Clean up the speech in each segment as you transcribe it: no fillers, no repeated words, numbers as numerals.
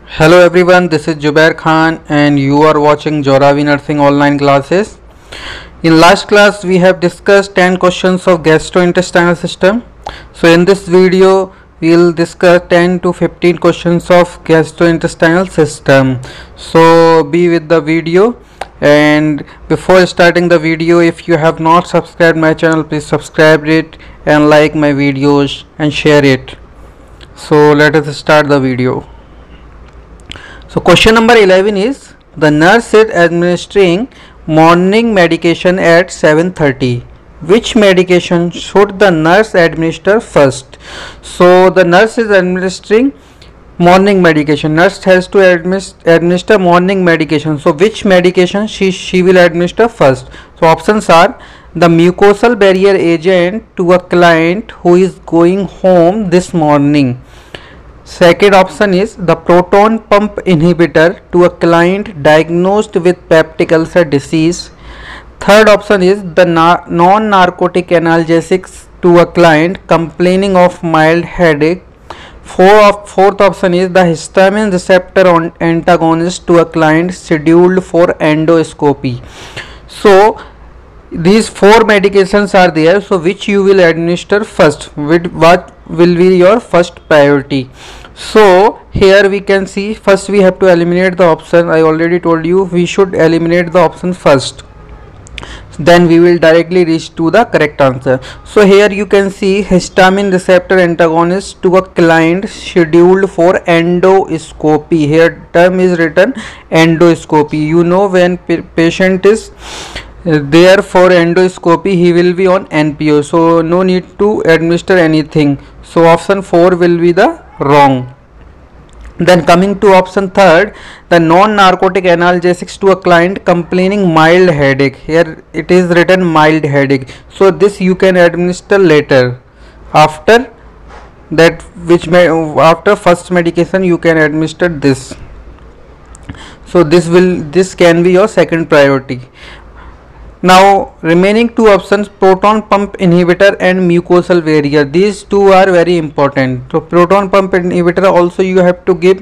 Hello everyone, this is Jubair Khan and you are watching Joravi Nursing online classes. In last class we have discussed 10 questions of gastrointestinal system. So in this video we will discuss 10 to 15 questions of gastrointestinal system. So be with the video, and before starting the video, if you have not subscribed my channel, please subscribe it and like my videos and share it. So let us start the video. So question number 11 is, the nurse is administering morning medication at 7:30. Which medication should the nurse administer first? So the nurse is administering morning medication. Nurse has to administer morning medication. So which medication she will administer first? So options are the mucosal barrier agent to a client who is going home this morning. Second option is the proton pump inhibitor to a client diagnosed with peptic ulcer disease. Third option is the non-narcotic analgesics to a client complaining of mild headache. Fourth option is the histamine receptor antagonist to a client scheduled for endoscopy. So these four medications are there. So which you will administer first? With what will be your first priority? So here we can see, first we have to eliminate the option. I already told you we should eliminate the option first, then we will directly reach to the correct answer. So here you can see histamine receptor antagonist to a client scheduled for endoscopy. Here term is written endoscopy. You know, when patient is there for endoscopy, he will be on NPO, so no need to administer anything. So option 4 will be the wrong. Then coming to option third, the non-narcotic analgesics to a client complaining mild headache. Here it is written mild headache, so this you can administer later. After that, after first medication you can administer this. So this can be your second priority. Now remaining two options, proton pump inhibitor and mucosal barrier, these two are very important. So proton pump inhibitor also you have to give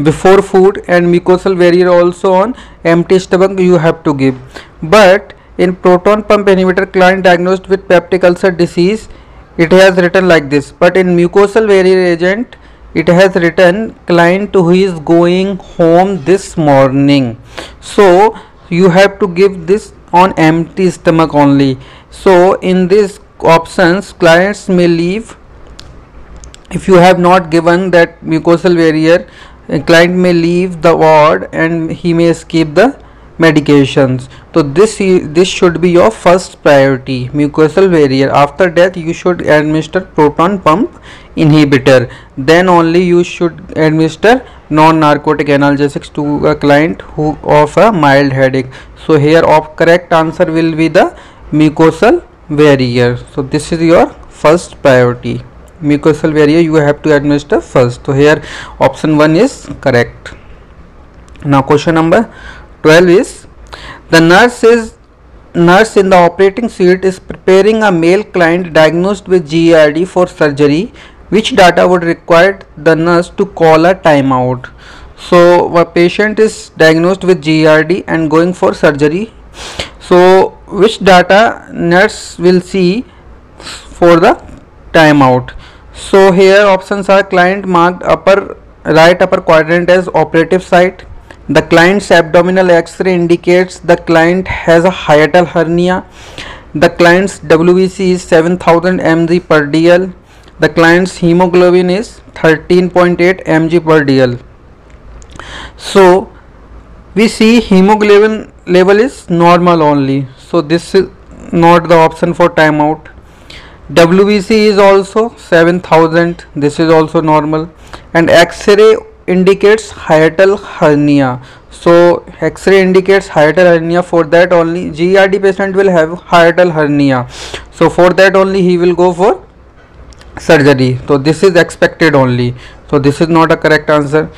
before food, and mucosal barrier also on empty stomach you have to give. But in proton pump inhibitor, client diagnosed with peptic ulcer disease, it has written like this. But in mucosal barrier agent, it has written client who is going home this morning. So you have to give this on empty stomach only. So in these options, clients may leave. If you have not given that mucosal barrier, a client may leave the ward and he may skip the medications. So this should be your first priority, mucosal barrier. After that you should administer proton pump inhibitor, then only you should administer non-narcotic analgesics to a client who of a mild headache. So here correct answer will be the mucosal barrier. So this is your first priority, mucosal barrier you have to administer first. So here option 1 is correct. Now question number 12 is, the nurse in the operating suite is preparing a male client diagnosed with GERD for surgery. Which data would require the nurse to call a timeout? So a patient is diagnosed with GERD and going for surgery. So which data nurse will see for the timeout? So here options are client marked right upper quadrant as operative site. The client's abdominal X-ray indicates the client has a hiatal hernia. The client's WBC is 7000 mg per dl. The client's hemoglobin is 13.8 mg per dl. So we see hemoglobin level is normal only, so this is not the option for timeout. WBC is also 7000, this is also normal, and X-ray indicates hiatal hernia. So X-ray indicates hiatal hernia, for that only GERD patient will have hiatal hernia, so for that only he will go for surgery. So this is expected only, so this is not a correct answer.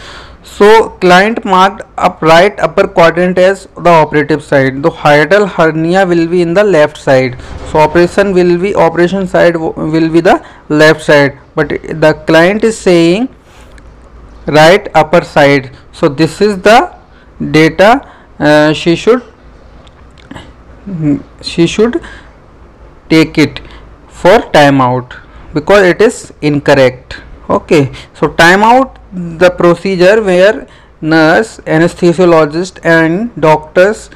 So client marked right upper quadrant as the operative side. The hiatal hernia will be in the left side, so operation side will be the left side, but the client is saying right upper side. So this is the data she should take it for timeout because it is incorrect. Okay, so timeout the procedure where nurse, anesthesiologist and doctors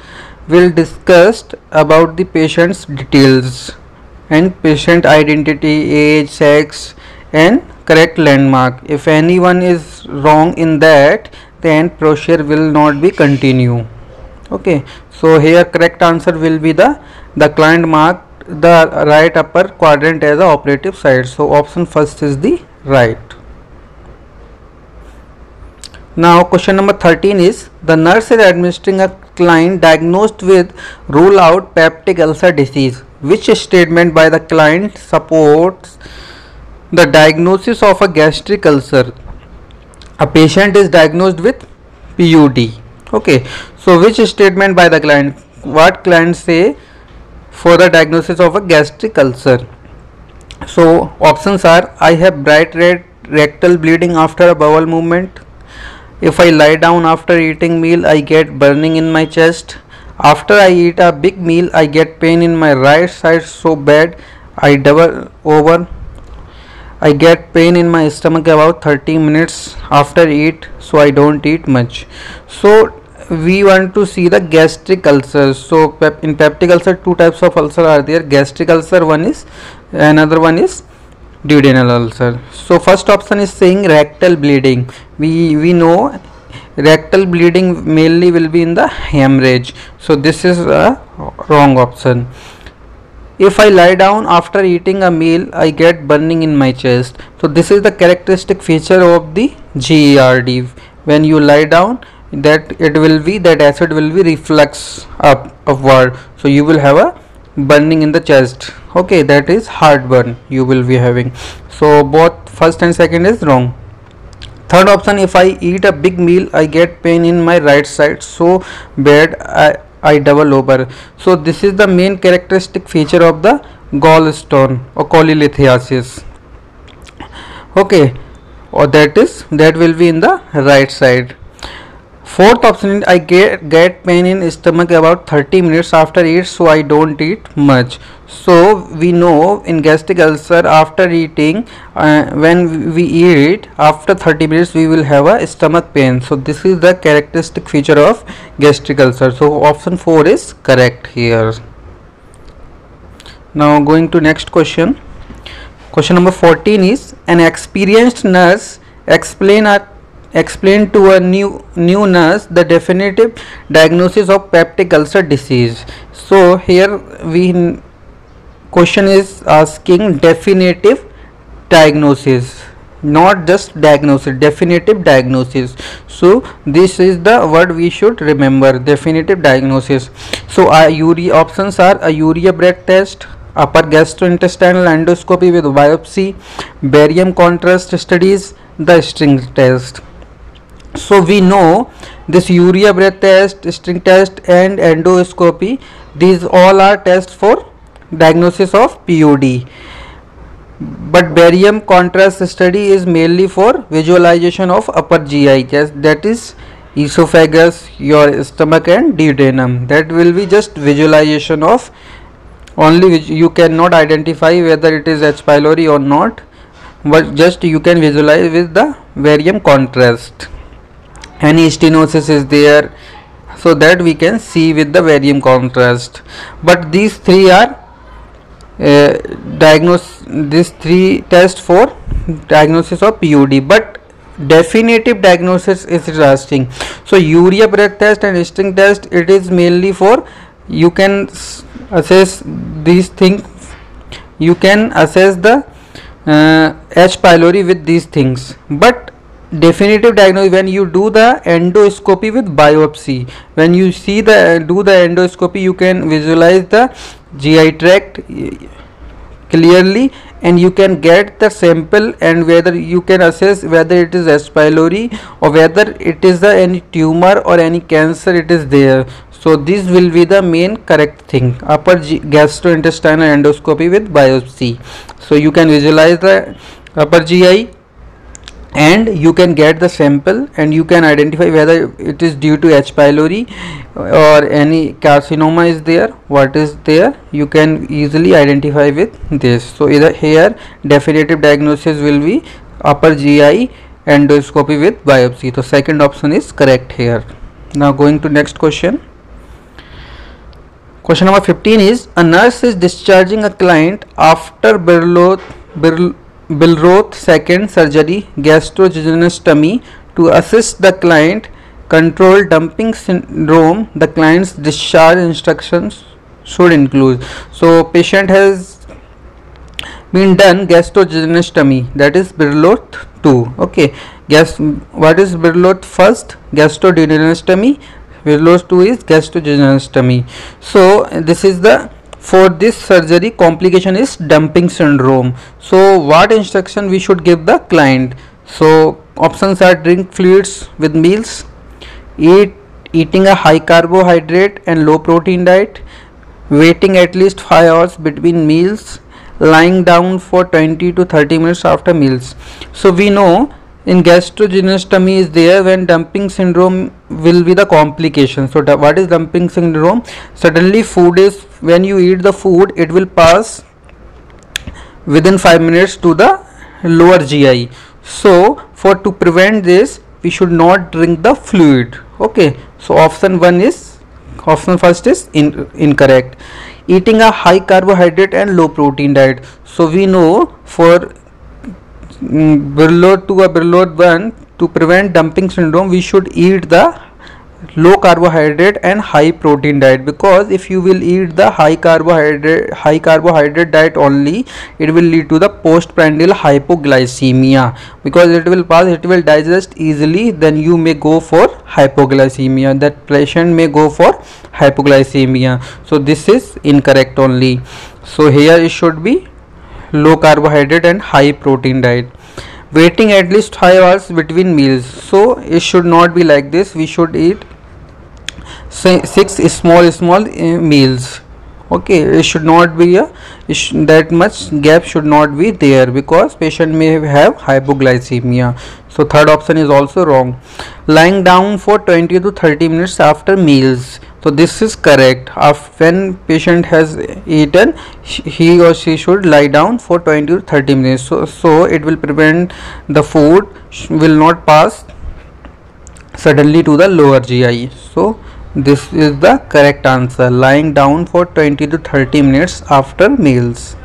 will discuss about the patient's details and patient identity, age, sex and correct landmark. If anyone is wrong in that, then procedure will not be continue. Okay, so here correct answer will be the client marked the right upper quadrant as the operative site. So option first is the right. Now question number 13 is the nurse is administering a client diagnosed with rule out peptic ulcer disease. Which statement by the client supports the diagnosis of a gastric ulcer? A patient is diagnosed with PUD. Okay, so which statement by the client? What client say for the diagnosis of a gastric ulcer? So options are I have bright red rectal bleeding after a bowel movement. If I lie down after eating meal, I get burning in my chest. After I eat a big meal, I get pain in my right side so bad I double over. I get pain in my stomach about 30 minutes after eat, so I don't eat much. So we want to see the gastric ulcers. So in peptic ulcer, two types of ulcer are there. Gastric ulcer another one is duodenal ulcer. So first option is saying rectal bleeding. We know rectal bleeding mainly will be in the hemorrhage. So this is a wrong option. If I lie down after eating a meal, I get burning in my chest. So this is the characteristic feature of the GERD. When you lie down, that acid will be reflux upward. So you will have a burning in the chest. Okay, that is heartburn you will be having. So both first and second is wrong. Third option, if I eat a big meal, I get pain in my right side so bad I double over. So this is the main characteristic feature of the gallstone or cholelithiasis. Okay, or that will be in the right side. Fourth option, I get pain in stomach about 30 minutes after eat, so I don't eat much. So we know in gastric ulcer after eating, when we eat after 30 minutes we will have a stomach pain. So this is the characteristic feature of gastric ulcer. So option 4 is correct here. Now going to next question. Question number 14 is an experienced nurse explain to a new nurse the definitive diagnosis of peptic ulcer disease. So here question is asking definitive diagnosis, not just diagnosis, definitive diagnosis. So this is the word we should remember, definitive diagnosis. So options are a urea breath test, upper gastrointestinal endoscopy with biopsy, barium contrast studies, the string test. So we know this urea breath test, string test and endoscopy, these all are tests for diagnosis of PUD. But barium contrast study is mainly for visualization of upper GI, that is esophagus, your stomach and duodenum. That will be just visualization of only, which you cannot identify whether it is H. pylori or not, but just you can visualize with the barium contrast. Any stenosis is there, so that we can see with the barium contrast. But these three are these three tests for diagnosis of PUD, but definitive diagnosis is asking. So urea breath test and string test, it is mainly for you can assess these things, you can assess the H. pylori with these things. But definitive diagnosis, when you do the endoscopy with biopsy, when you see do the endoscopy, you can visualize the GI tract clearly and you can get the sample, and whether you can assess whether it is H. pylori or whether it is any tumor or any cancer it is there. So this will be the main correct thing, upper gastrointestinal endoscopy with biopsy. So you can visualize the upper GI and you can get the sample and you can identify whether it is due to H. pylori or any carcinoma is there, what is there, you can easily identify with this. So either here definitive diagnosis will be upper GI endoscopy with biopsy. So second option is correct here. Now going to next question. Question number 15 is, a nurse is discharging a client after Billroth second surgery gastrojejunostomy to assist the client control dumping syndrome. The client's discharge instructions should include. So patient has been done gastrojejunostomy, that is Billroth 2. Okay, what is Billroth first? Gastrojejunostomy. Billroth 2 is gastrojejunostomy. So this is the, for this surgery complication is dumping syndrome. So what instruction we should give the client? So options are drink fluids with meals, eating a high carbohydrate and low protein diet, waiting at least 5 hours between meals, lying down for 20 to 30 minutes after meals. So we know in gastrojejunostomy is there when dumping syndrome will be the complication. So what is dumping syndrome? Suddenly food is, when you eat the food, it will pass within 5 minutes to the lower GI. So to prevent this, we should not drink the fluid. Okay, so option first is incorrect. Eating a high carbohydrate and low protein diet. So we know for Billroth 2 or Billroth 1, to prevent dumping syndrome, we should eat the low carbohydrate and high protein diet, because if you will eat the high carbohydrate diet only, it will lead to the postprandial hypoglycemia, because it will digest easily, then you may go for hypoglycemia, that patient may go for hypoglycemia. So this is incorrect only. So here it should be low carbohydrate and high protein diet. Waiting at least 5 hours between meals. So it should not be like this. We should eat 6 small meals. Okay, it should not be that much gap should not be there, because patient may have hypoglycemia. So third option is also wrong. Lying down for 20 to 30 minutes after meals. So this is correct. When patient has eaten, he or she should lie down for 20 to 30 minutes. So it will prevent the food will not pass suddenly to the lower GI. So this is the correct answer. Lying down for 20 to 30 minutes after meals.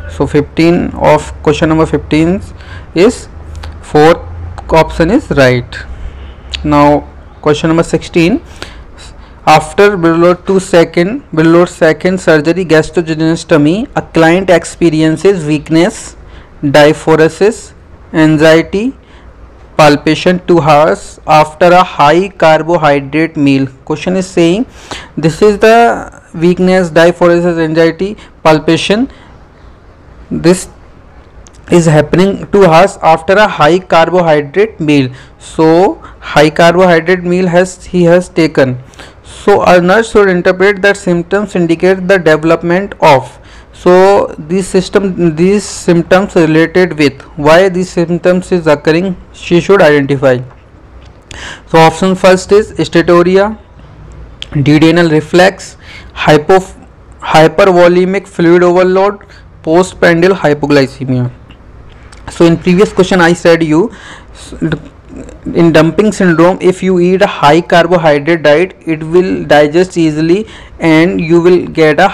So 15 of question number 15 is fourth option is right. Now question number 16. After Billroth second surgery gastrojejunostomy, a client experiences weakness, diaphoresis, anxiety, palpitation 2 hours after a high carbohydrate meal. Question is saying this is the weakness, diaphoresis, anxiety, palpitation. This is happening 2 hours after a high carbohydrate meal. So high carbohydrate meal he has taken. So a nurse should interpret that symptoms indicate the development of. So these symptoms related with, why these symptoms is occurring, she should identify. So option first is steatorrhea, duodenal reflex, hypervolemic fluid overload, postprandial hypoglycemia. So in previous question I said you, in dumping syndrome, if you eat a high carbohydrate diet, it will digest easily and you will get a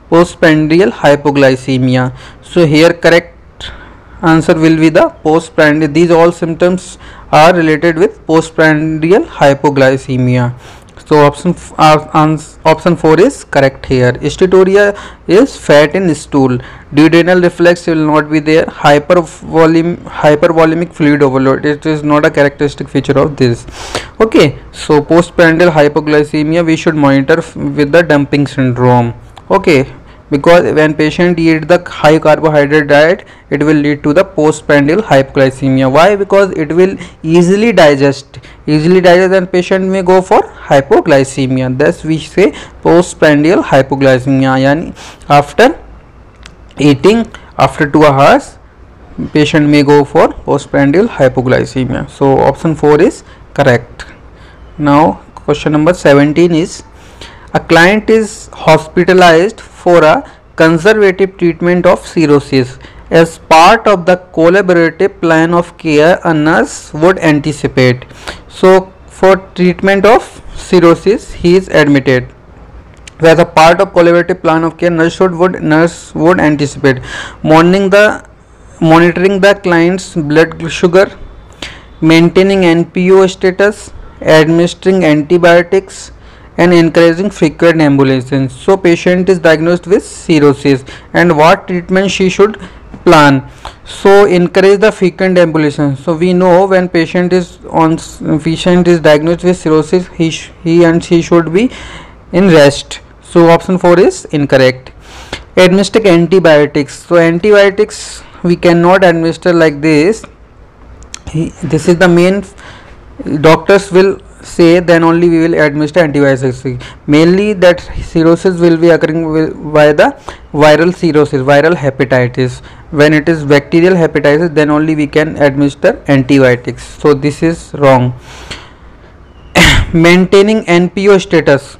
postprandial hypoglycemia. So here correct answer will be the postprandial. These all symptoms are related with postprandial hypoglycemia. So option 4 is correct here. Steatorrhea is fat in stool. Duodenal reflex will not be there. Hypervolemic fluid overload, it is not a characteristic feature of this. Okay, so postprandial hypoglycemia we should monitor with the dumping syndrome. Okay, because when patient eat the high carbohydrate diet, it will lead to the postprandial hypoglycemia. Why? Because it will easily digest and patient may go for hypoglycemia. Thus we say postprandial hypoglycemia, yani after eating after 2 hours patient may go for postprandial hypoglycemia. So option 4 is correct. Now question number 17 is, a client is hospitalized for a conservative treatment of cirrhosis. As part of the collaborative plan of care, a nurse would anticipate. So for treatment of cirrhosis he is admitted. So as a part of collaborative plan of care, nurse would anticipate monitoring the client's blood sugar, maintaining NPO status, administering antibiotics, and encouraging frequent ambulations. So patient is diagnosed with cirrhosis, and what treatment she should plan? So encourage the frequent ambulation. So we know when patient is diagnosed with cirrhosis, he and she should be in rest. So option 4 is incorrect. Administer antibiotics. So antibiotics we cannot administer like this. This is the main, doctors will say, then only we will administer antibiotics. Mainly that cirrhosis will be occurring by the viral cirrhosis, viral hepatitis. When it is bacterial hepatitis, then only we can administer antibiotics. So this is wrong. Maintaining NPO status.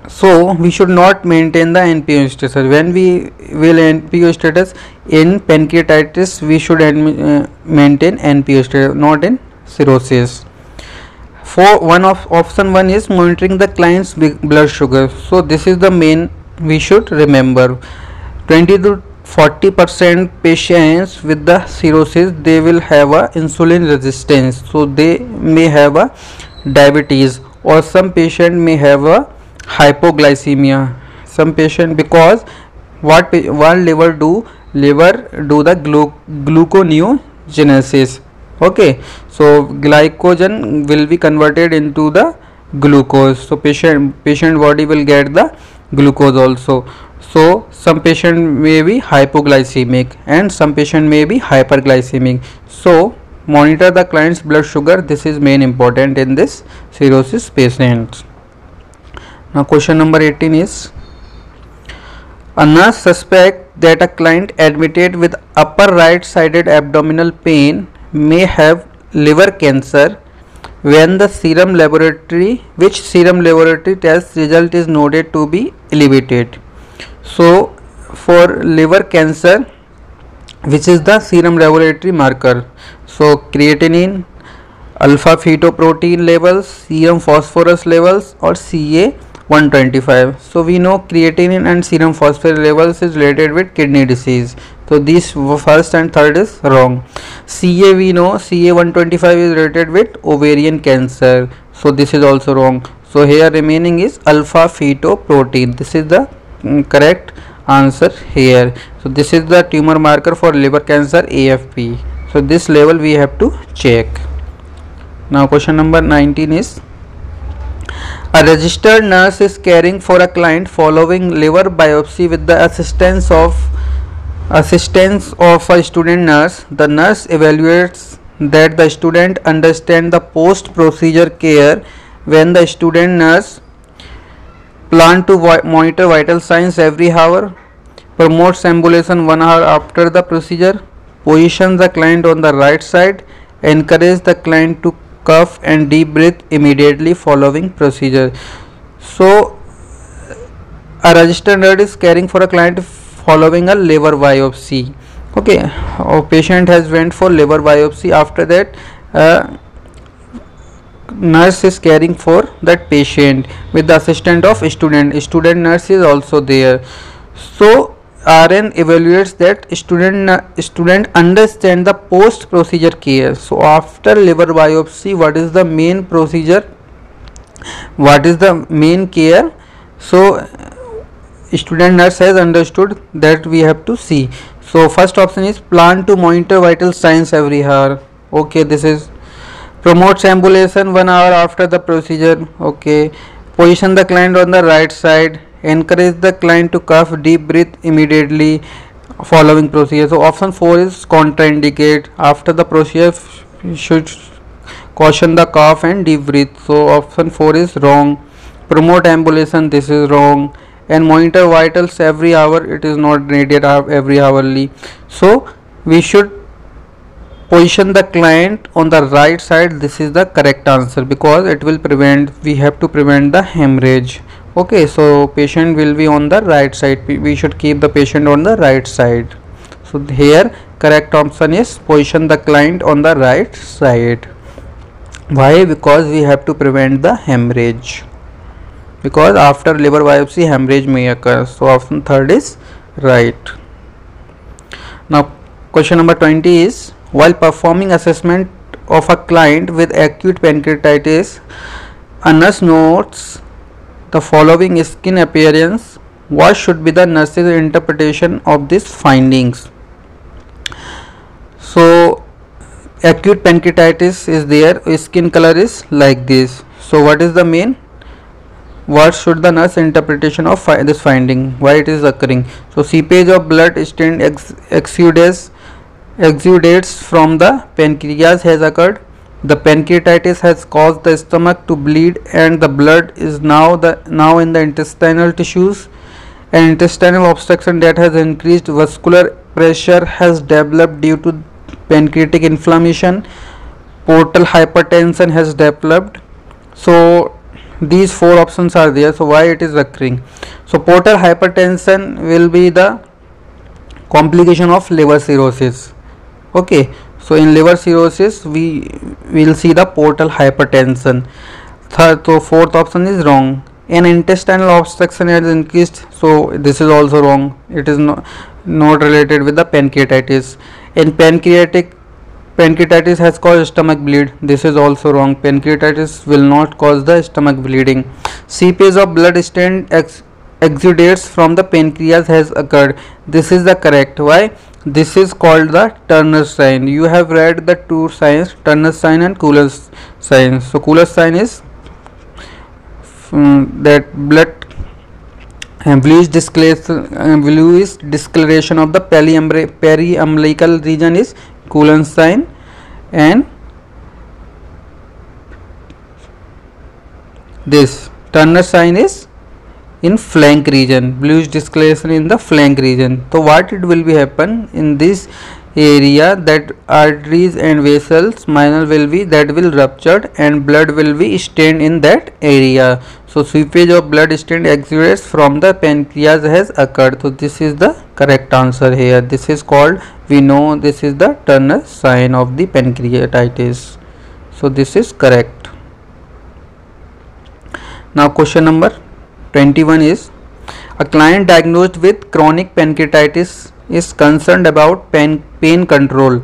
So we should not maintain the NPO status. When we will NPO status in pancreatitis, we should maintain NPO status, not in cirrhosis. Option 1 is monitoring the client's blood sugar. So this is the main we should remember. 20 to 40% patients with the cirrhosis, they will have a insulin resistance. So they may have a diabetes, or some patient may have a hypoglycemia. Some patient, because what liver do the gluconeogenesis. Okay, so glycogen will be converted into the glucose. So patient body will get the glucose also. So some patient may be hypoglycemic and some patient may be hyperglycemic. So monitor the client's blood sugar. This is main important in this cirrhosis patients. Now question number 18 is, a nurse suspects that a client admitted with upper right sided abdominal pain may have liver cancer when the serum laboratory test result is noted to be elevated. So for liver cancer, which is the serum laboratory marker? So creatinine, alpha fetoprotein levels, serum phosphorus levels, or CA 125. So we know creatinine and serum phosphorus levels is related with kidney disease. So these first and third is wrong. CA, we know CA 125 is related with ovarian cancer. So this is also wrong. So here remaining is alpha fetoprotein. This is the correct answer here. So this is the tumor marker for liver cancer, AFP. So this level we have to check. Now question number 19 is, a registered nurse is caring for a client following liver biopsy with the assistance of a student nurse. The nurse evaluates that the student understands the post procedure care. When the student nurse plan to monitor vital signs every hour, promotes ambulation 1 hour after the procedure, position the client on the right side, encourage the client to cough and deep breath immediately following procedure. So a registered nurse is caring for a client following a liver biopsy. Okay, a patient has went for liver biopsy. After that, nurse is caring for that patient with the assistance of student nurse is also there. So RN evaluates that student understand the post procedure care. So after liver biopsy, what is the main procedure, what is the main care? So student nurse has understood that we have to see. So first option is plan to monitor vital signs every hour. Okay, this is promotes ambulation 1 hour after the procedure. Okay, position the client on the right side, encourage the client to cough deep breath immediately following procedure. So option 4 is contraindicate. After the procedure should caution the cough and deep breath. So option 4 is wrong. Promote ambulation, this is wrong. And monitor vitals every hour, it is not needed every hourly. So we should position the client on the right side. This is the correct answer because it will prevent, we have to prevent the hemorrhage. Okay, so patient will be on the right side, we should keep the patient on the right side. So here correct option is position the client on the right side. Why? Because we have to prevent the hemorrhage, because after liver biopsy hemorrhage may occur. So option third is right. Now question number 20 is, while performing assessment of a client with acute pancreatitis, a nurse notes the following skin appearance. What should be the nurse's interpretation of these findings? So acute pancreatitis is there, skin color is like this. So what is the main? What should the nurse interpretation of this finding? Why it is occurring? So seepage of blood stain exudates from the pancreas has occurred. The pancreatitis has caused the stomach to bleed and the blood is now in the intestinal tissues. An intestinal obstruction that has increased vascular pressure has developed due to pancreatic inflammation. Portal hypertension has developed. So these four options are there. So why it is occurring? So portal hypertension will be the complication of liver cirrhosis. Okay, so in liver cirrhosis we will see the portal hypertension. So fourth option is wrong. An intestinal obstruction has increased, so this is also wrong. It is not related with the pancreatitis. In pancreatitis has caused stomach bleed. This is also wrong. Pancreatitis will not cause the stomach bleeding. Seepage of blood stain exudates from the pancreas has occurred. This is the correct. Why? This is called the Turner sign. You have read the two signs, Turner sign and Couller's sign. So Couller's sign is that blood bluish discoloration of the periumbilical region is Couller's sign, and this Turner sign is in flank region, bluish discoloration in the flank region. So what it will be happen in this area, that arteries and vessels minor will be ruptured and blood will be stained in that area. So seepage of blood stain exudates from the pancreas has occurred. So this is the correct answer here. This is called, we know this is the Turner sign of the pancreatitis. So this is correct. Now question number 21 is, a client diagnosed with chronic pancreatitis is concerned about pain control.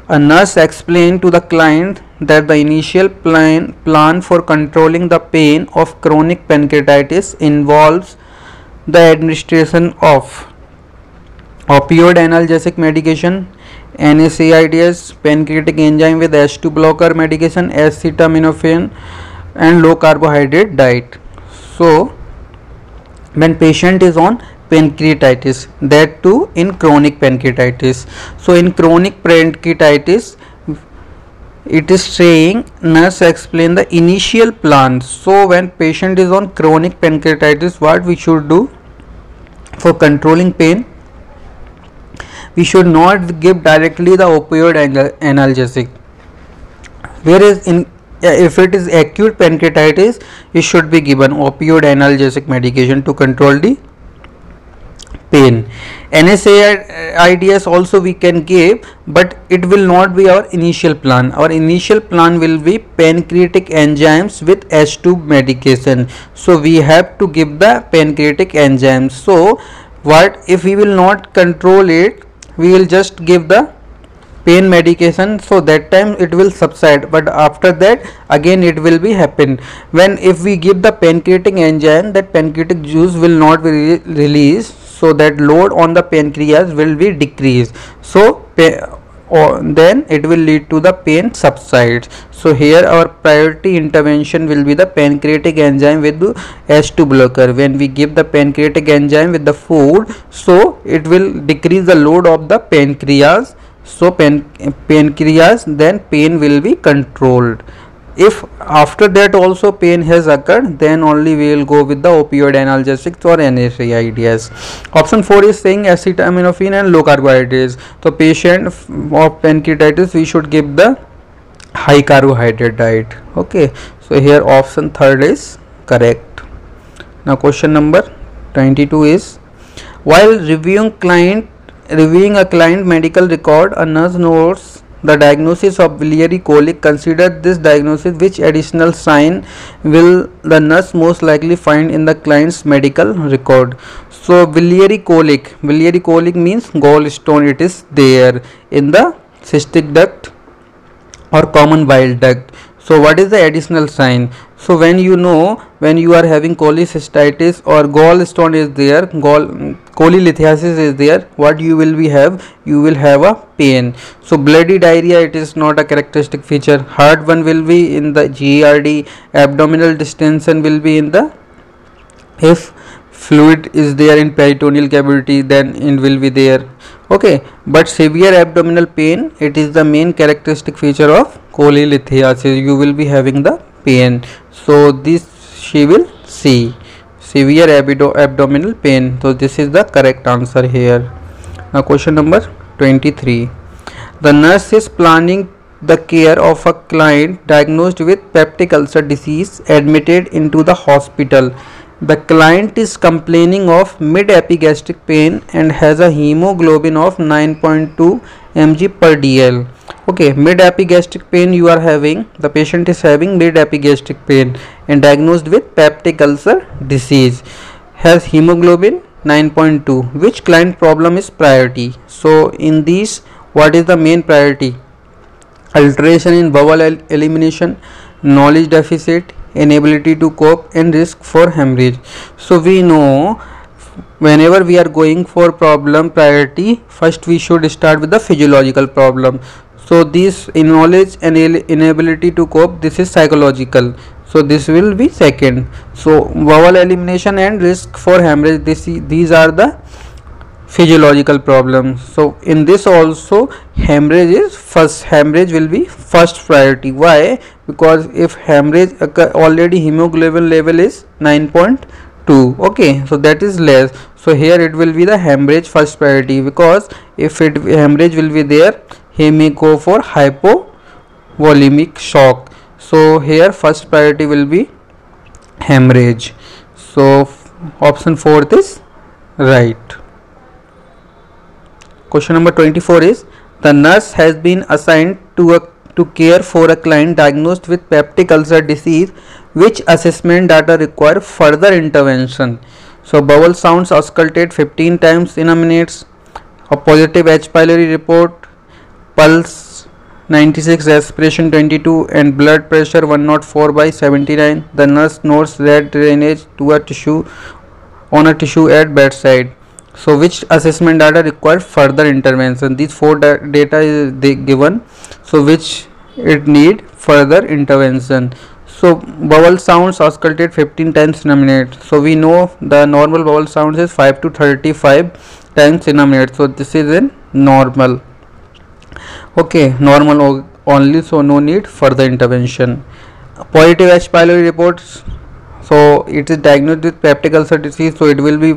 A nurse explained to the client that the initial plan for controlling the pain of chronic pancreatitis involves the administration of opioid analgesic medication, NSAIDs, pancreatic enzyme with H2 blocker medication, acetaminophen, and low carbohydrate diet. So when patient is on pancreatitis, that too in chronic pancreatitis. So in chronic pancreatitis, it is saying nurse explain the initial plan. So when patient is on chronic pancreatitis, what we should do for controlling pain? We should not give directly the opioid analgesic. Whereas if it is acute pancreatitis, it should be given opioid analgesic medication to control the pain. NSAIDs also we can give, but it will not be our initial plan. Our initial plan will be pancreatic enzymes with H2 medication. So we have to give the pancreatic enzymes. So what if we will not control it, we will just give the pain medication, so that time it will subside, but after that again it will be happen. When if we give the pancreatic enzyme, that pancreatic juice will not be released, so that load on the pancreas will be decreased. So then it will lead to the pain subsides. So here our priority intervention will be the pancreatic enzyme with the H2 blocker. When we give the pancreatic enzyme with the food, so it will decrease the load of the pancreas. So pancreas, then pain will be controlled. if after that also pain has occurred, then only we will go with the opioid analgesics or NSAIDs. Option 4 is saying acetaminophen and low carbohydrates. So patient of pancreatitis, we should give the high carbohydrate diet. Okay, so here option 3 is correct. Now question number 22 is, while reviewing a client medical record, a nurse notes the diagnosis of biliary colic. Consider this diagnosis. Which additional sign will the nurse most likely find in the client's medical record? So biliary colic means gallstone. It is there in the cystic duct or common bile duct. So what is the additional sign? So when you are having cholecystitis or gallstone is there, cholelithiasis is there, what you will have a pain. So bloody diarrhea, it is not a characteristic feature. Hard one will be in the GERD. Abdominal distension will be in the, if fluid is there in peritoneal cavity, then it will be there. Okay, but severe abdominal pain, it is the main characteristic feature of cholelithiasis. You will be having the pain. So this she will see severe abdominal pain. So this is the correct answer here. Now question number 23. The nurse is planning the care of a client diagnosed with peptic ulcer disease admitted into the hospital. The client is complaining of mid-epigastric pain and has a hemoglobin of 9.2 mg per dl. Okay, mid-epigastric pain you are having, the patient is having mid-epigastric pain and diagnosed with peptic ulcer disease, has hemoglobin 9.2. Which client problem is priority? So in these, what is the main priority? Alteration in bowel elimination, knowledge deficit, inability to cope, and risk for hemorrhage. So we know whenever we are going for problem priority, first we should start with the physiological problem. So this knowledge and inability to cope, this is psychological. So this will be second. So bowel elimination and risk for hemorrhage, these are the physiological problems. So in this also hemorrhage will be first priority. Why? Because if hemorrhage occur, already hemoglobin level is 9.2. okay, so that is less. So here it will be the hemorrhage first priority, because if hemorrhage will be there, he may go for hypovolemic shock. So here first priority will be hemorrhage. So option 4 is right. Question number 24 is, the nurse has been assigned to care for a client diagnosed with peptic ulcer disease. Which assessment data require further intervention? So bowel sounds auscultate 15 times in a minute, a positive H. pylori report, pulse 96, respiration 22, and blood pressure 104/79. The nurse notes red drainage to a tissue at bedside. So which assessment data require further intervention? These 4 data is given. So which it need further intervention? So bowel sounds auscultate 15 times in a minute. So we know the normal bowel sounds is 5 to 35 times in a minute. So this is in normal. Okay, normal only, so no need further intervention. Positive H. pylori reports. So it is diagnosed with peptic ulcer disease, so it will be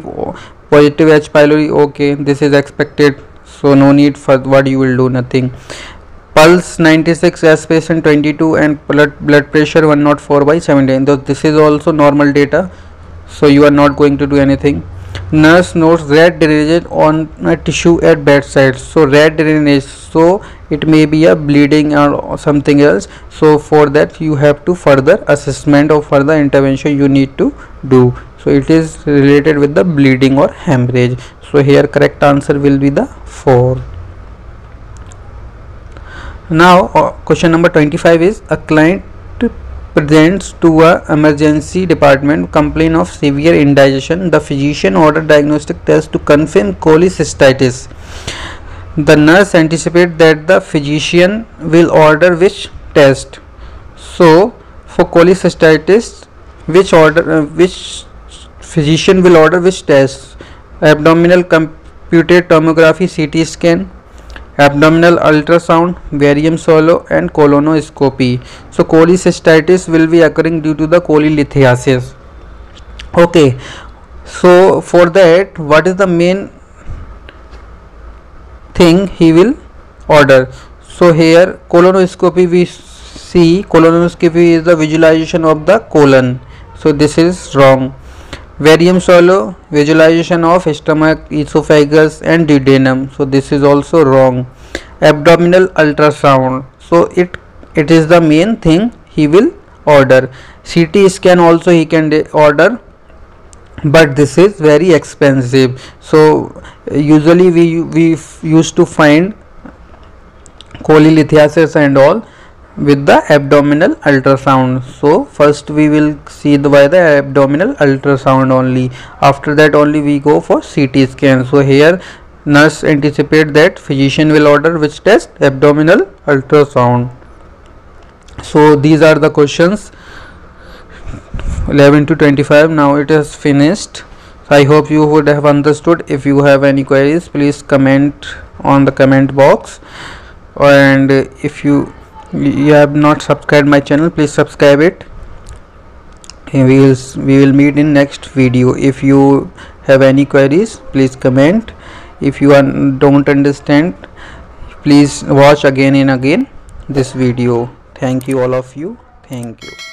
positive H. pylori. Okay, this is expected, so no need for what you will do, nothing. Pulse 96, respiration 22, and blood pressure 104/79. So this is also normal data, so you are not going to do anything. Nurse notes red drainage on a tissue at bedside. So red drainage, so it may be a bleeding or something else. So for that you have to further assessment or further intervention you need to do. So it is related with the bleeding or hemorrhage. So here correct answer will be the 4. Now question number 25 is, a client presents to a emergency department complaint of severe indigestion. The physician ordered diagnostic test to confirm cholecystitis. The nurse anticipates that the physician will order which test? So for cholecystitis, which physician will order which test? Abdominal computed tomography, CT scan, abdominal ultrasound, barium swallow, and colonoscopy. So cholecystitis will be occurring due to the cholelithiasis. Okay, so for that, what is the main thing he will order? So here colonoscopy, we see colonoscopy is the visualization of the colon, so this is wrong. Barium swallow, visualization of stomach, esophagus and duodenum, so this is also wrong. Abdominal ultrasound, so it is the main thing he will order. CT scan also he can order, but this is very expensive. So usually we used to find cholelithiasis and all with the abdominal ultrasound. So first we will see by the abdominal ultrasound only, after that only we go for CT scan. So here nurse anticipate that physician will order which test? Abdominal ultrasound. So these are the questions 11 to 25. Now it is finished. So I hope you would have understood. If you have any queries, please comment on the comment box, and if you have not subscribed my channel, please subscribe it. We will meet in next video. If you have any queries, please comment. If you don't understand, please watch again and again this video. Thank you all of you. Thank you.